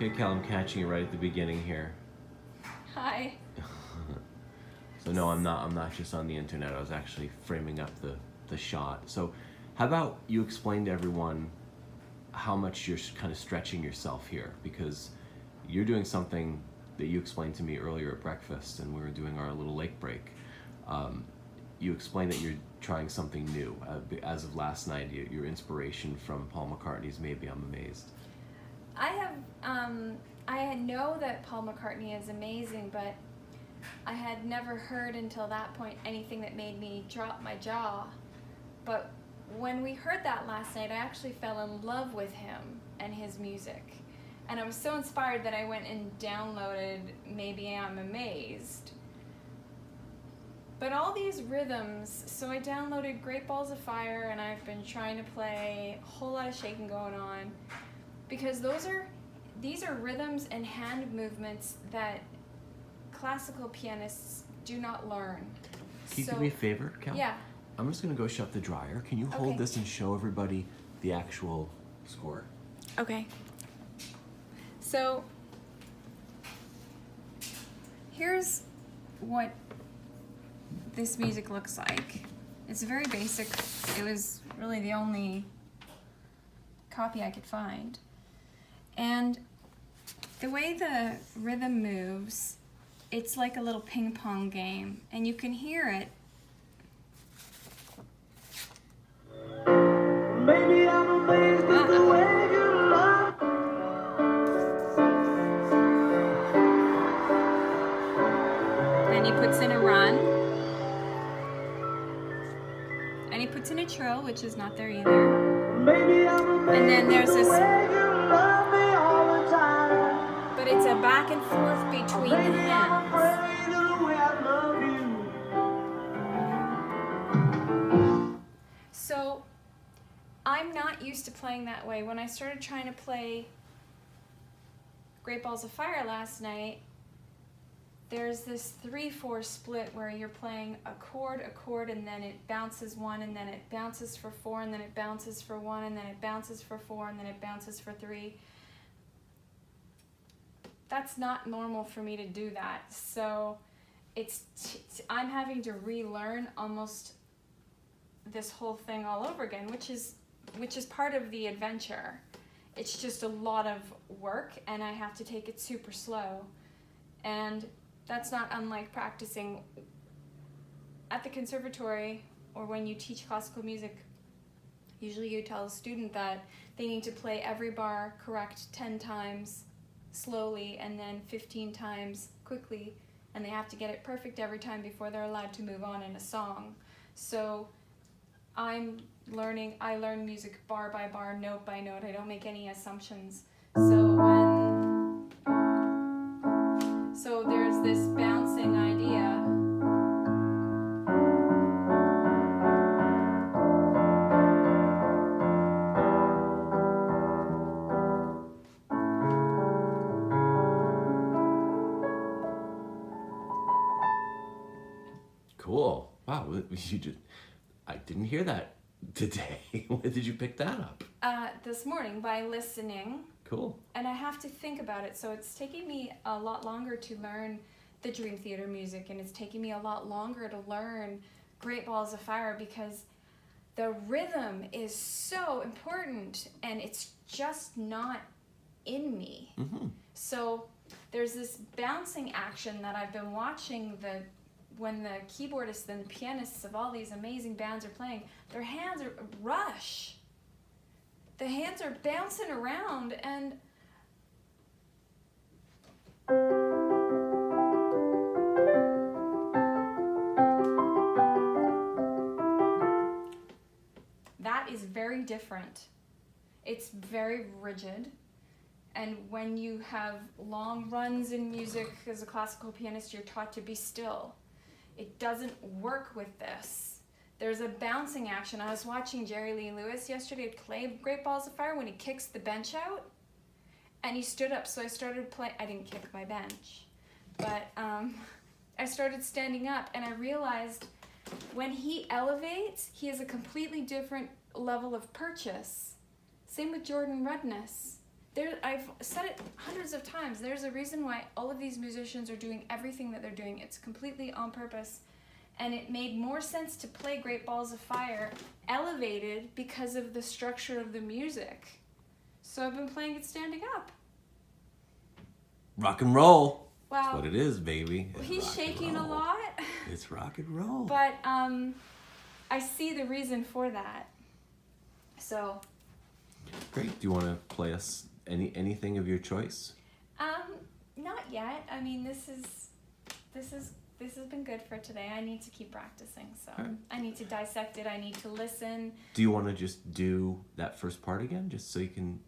Okay, Kel, I'm catching you right at the beginning here. Hi. So no, I'm not. I'm not just on the internet. I was actually framing up the shot. So, how about you explain to everyone how much you're kind of stretching yourself here, because you're doing something that you explained to me earlier at breakfast, and we were doing our little lake break. You explained that you're trying something new. As of last night, your inspiration from Paul McCartney's "Maybe I'm Amazed." I know that Paul McCartney is amazing, but I had never heard until that point anything that made me drop my jaw. But when we heard that last night, I actually fell in love with him and his music. And I was so inspired that I went and downloaded Maybe I'm Amazed. But all these rhythms, so I downloaded Great Balls of Fire, and I've been trying to play a whole lot of shaking going on, because these are rhythms and hand movements that classical pianists do not learn. Can you do me a favor, Kel? Yeah. I'm just gonna go shut the dryer. Can you hold Okay. this and show everybody the actual score? Okay. So here's what this music looks like. It's very basic. It was really the only copy I could find. And the way the rhythm moves, it's like a little ping pong game, and you can hear it. Maybe I'm amazed at the way you love. Then he puts in a run. And he puts in a trill, which is not there either. Maybe I'm amazed And then there's this, at the way you love me all the time. but it's a back and forth between the Maybe I'm hands. afraid of the way I love you. So I'm not used to playing that way. When I started trying to play Great Balls of Fire last night, there's this 3/4 split where you're playing a chord, and then it bounces one, and then it bounces for 4, and then it bounces for 1, and then it bounces for 4, and then it bounces for 3. That's not normal for me to do that. So I'm having to relearn almost this whole thing all over again, which is part of the adventure. It's just a lot of work, and I have to take it super slow. And that's not unlike practicing at the conservatory or when you teach classical music. Usually you tell a student that they need to play every bar correct 10 times slowly and then 15 times quickly, and they have to get it perfect every time before they're allowed to move on in a song. So I learn music bar by bar, note by note. I don't make any assumptions. So there's this bouncing idea. Cool. Wow, I didn't hear that today. When did you pick that up? This morning by listening. Cool. And I have to think about it, so it's taking me a lot longer to learn the Dream Theater music, and it's taking me a lot longer to learn Great Balls of Fire, because the rhythm is so important, and it's just not in me. Mm-hmm. So there's this bouncing action that I've been watching when the keyboardists and the pianists of all these amazing bands are playing, their hands are rush. The hands are bouncing around, and that is very different. It's very rigid. And when you have long runs in music as a classical pianist, you're taught to be still. It doesn't work with this. There's a bouncing action. I was watching Jerry Lee Lewis yesterday play Great Balls of Fire when he kicks the bench out, and he stood up. So I started playing. I didn't kick my bench, but I started standing up, and I realized when he elevates, he has a completely different level of purchase. Same with Jordan Rudness. I've said it hundreds of times. There's a reason why all of these musicians are doing everything that they're doing. It's completely on purpose. And it made more sense to play Great Balls of Fire elevated because of the structure of the music. So I've been playing it standing up. Rock and roll. Wow. That's what it is, baby. It's He's rock and shaking a roll. lot. It's rock and roll. But I see the reason for that. So Great. Do you want to play us anything of your choice? not yet. I mean, this has been good for today. I need to keep practicing, so Alright. I need to dissect it. I need to listen. Do you want to just do that first part again, just so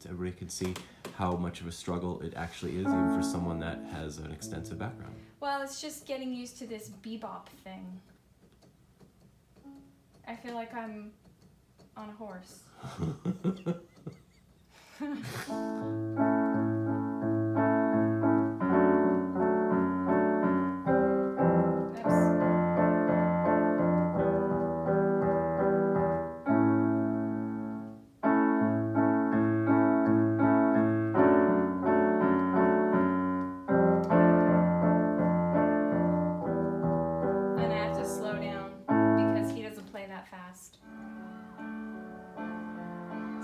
everybody can see how much of a struggle it actually is, even for someone that has an extensive background? Well, it's just getting used to this bebop thing. I feel like I'm on a horse. Oops. And I have to slow down because he doesn't play that fast.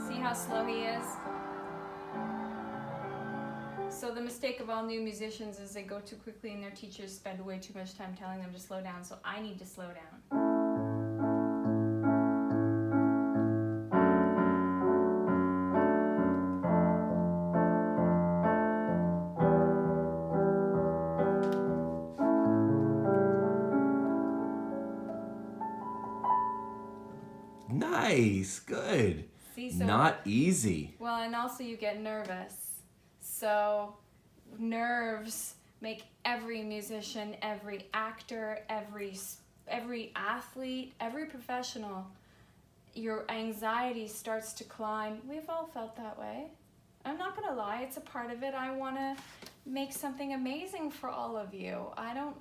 See how slow he is? So the mistake of all new musicians is they go too quickly and their teachers spend way too much time telling them to slow down, so I need to slow down. Nice. Good. See, so Not easy. well, and also you get nervous. So nerves make every musician, every actor, every athlete, every professional, your anxiety starts to climb. We've all felt that way. I'm not gonna lie, it's a part of it. I wanna make something amazing for all of you. I don't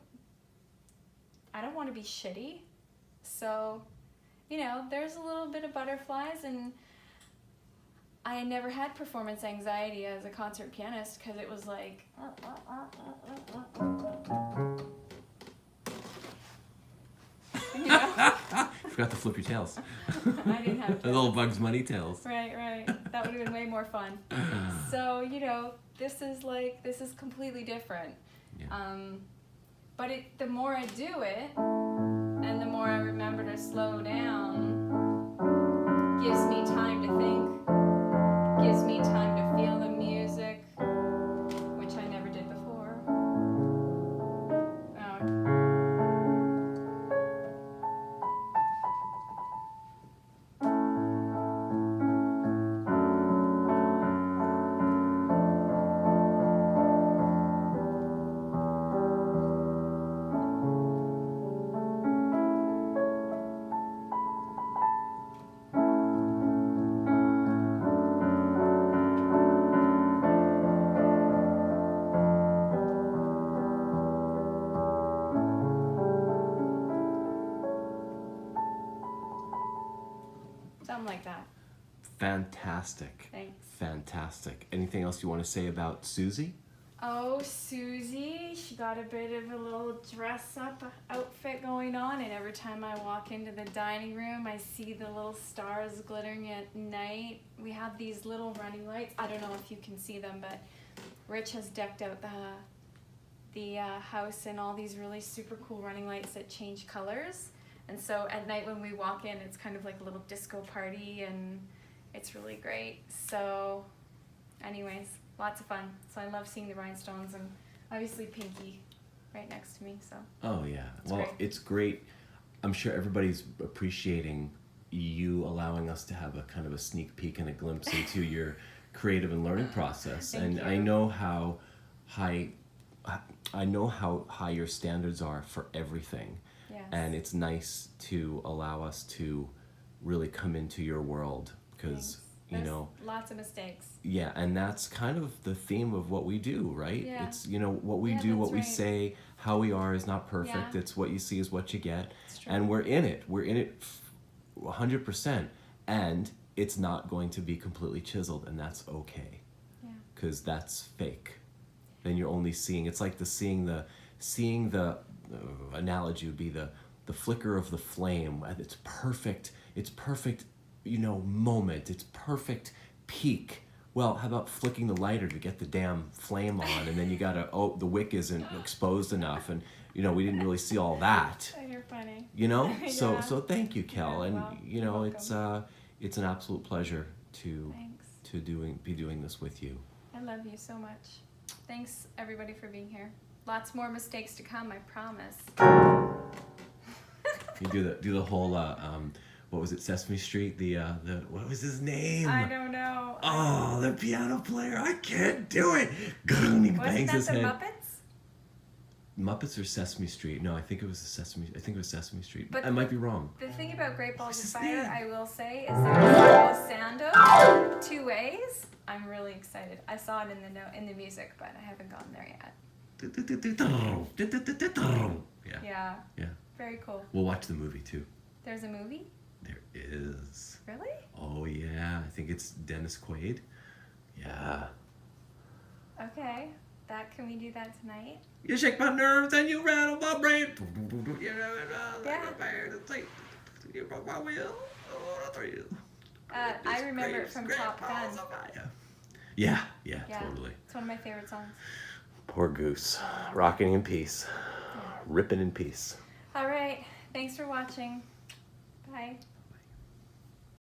want to be shitty. So, there's a little bit of butterflies, and I never had performance anxiety as a concert pianist because it was like, Forgot to flip your tails. I didn't have The little Bugs Bunny tails. Right. That would have been way more fun. So, this is completely different. Yeah. But the more I do it, and the more I remember to slow down, gives me time to think, gives me time to feel the music, which I never did before. Something like that. Fantastic. Thanks. Fantastic. Anything else you want to say about Susie? Oh, Susie, she got a bit of a little dress-up outfit going on, and every time I walk into the dining room, I see the little stars glittering at night. We have these little running lights. I don't know if you can see them, but Rich has decked out the house in all these really super cool running lights that change colors. And so at night when we walk in, it's kind of like a little disco party, and it's really great. So anyways, lots of fun. So I love seeing the rhinestones, and obviously Pinky right next to me. So Oh, yeah. It's Well, great. it's great. I'm sure everybody's appreciating you allowing us to have a kind of a sneak peek and a glimpse into your creative and learning process. Thank And you. I know how high your standards are for everything. yes. And it's nice to allow us to really come into your world because, Thanks. There's lots of mistakes. yeah, and that's kind of the theme of what we do, right? Yeah. It's, what we Yeah, do, that's what we right. say, how we are is not perfect. Yeah. It's what you see is what you get. It's true. And we're in it. We're in it 100%. And it's not going to be completely chiseled, and that's okay. Yeah. because that's fake. Then you're only seeing. It's like seeing the analogy would be the flicker of the flame at its perfect. Moment. It's perfect peak. Well, how about flicking the lighter to get the damn flame on, and then you gotta, the wick isn't exposed enough, and we didn't really see all that. Oh, you're funny. So Yeah. so thank you, Kel, You're and welcome. it's an absolute pleasure Thanks. to be doing this with you. I love you so much. Thanks everybody for being here. Lots more mistakes to come, I promise. You do the whole what was it, Sesame Street? The what was his name? I don't know. Oh, the piano player! I can't do it. He Wasn't bangs that his the head. Muppets? Muppets or Sesame Street? No, I think it was Sesame Street. But I might be wrong. The thing about Great Balls What's of his Fire, name? I will say, is there's glissando 2 ways. I'm really excited. I saw it in the music, but I haven't gotten there yet. Yeah. Yeah. Very cool. We'll watch the movie too. There's a movie? There is. Really? Oh yeah, I think it's Dennis Quaid. Yeah. Okay. Can we do that tonight? You shake my nerves and you rattle my brain. You broke my will. I remember it from Top Gun. Yeah, Yeah. totally. It's one of my favorite songs. Poor Goose. Rocking in peace. Yeah. Ripping in peace. All right. Thanks for watching. Bye.